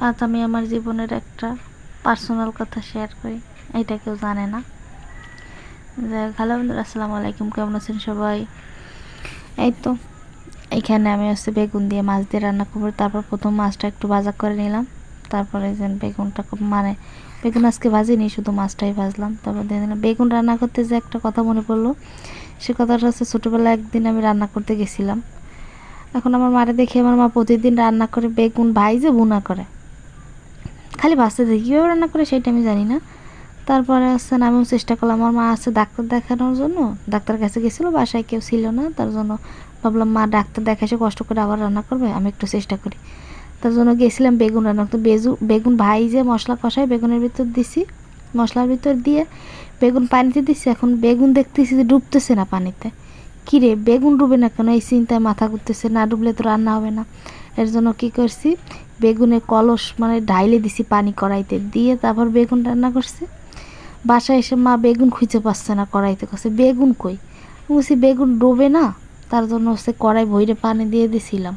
আজ আমি আমার জীবনের একটা পার্সোনাল কথা শেয়ার করি, এটা কেউ জানে না। হ্যালো বন্ধুরা, আসসালামু আলাইকুম, কেমন আছেন সবাই? এই তো এইখানে আমি বেগুন দিয়ে মাছ দিয়ে রান্না করবো। তারপর প্রথম মাছটা একটু ভাজা করে নিলাম। তারপরে যেন বেগুনটা বেগুন আজকে ভাজিনি, শুধু মাছটাই ভাজলাম। তারপর দিয়ে দিলাম বেগুন। রান্না করতে যে একটা কথা মনে পড়লো, সে কথাটা হচ্ছে ছোটোবেলায় একদিন আমি রান্না করতে গেছিলাম। এখন আমার মারে দেখি আমার মা প্রতিদিন রান্না করে বেগুন ভাইজে ভুনা করে, খালি ভাজতে দেখি, কীভাবে রান্না করে সেটা আমি জানি না। তারপরে আমিও চেষ্টা করলাম। আমার মা ডাক্তার দেখানোর জন্য ডাক্তার কাছে গেছিলো, বাসায় কেউ ছিল না, তার জন্য ভাবলাম মা ডাক্তার দেখাসে কষ্ট করে আবার রান্না করবে, আমি একটু চেষ্টা করি। তার জন্য গেছিলাম বেগুন রান্না। তো বেগুন ভাইজে মশলা কষাই বেগুনের ভিতর দিছি, মশলার ভিতর দিয়ে বেগুন পানিতে দিছি। এখন বেগুন দেখতেছি যে ডুবতেছে না পানিতে। কিরে বেগুন ডুবে না কেন, এই চিন্তায় মাথা ঘুরতেছে, না ডুবলে তো রান্না হবে না। এর জন্য কী করছি, বেগুনের কলস ঢাইলে দিছি পানি কড়াইতে দিয়ে, তারপর বেগুন রান্না করছি। বাসায় এসে মা বেগুন খুঁজে পাচ্ছে না, কড়াইতে কাছে বেগুন কই। বলছি বেগুন ডোবে না, তার জন্য কড়াই ভইরে পানি দিয়ে দিছিলাম।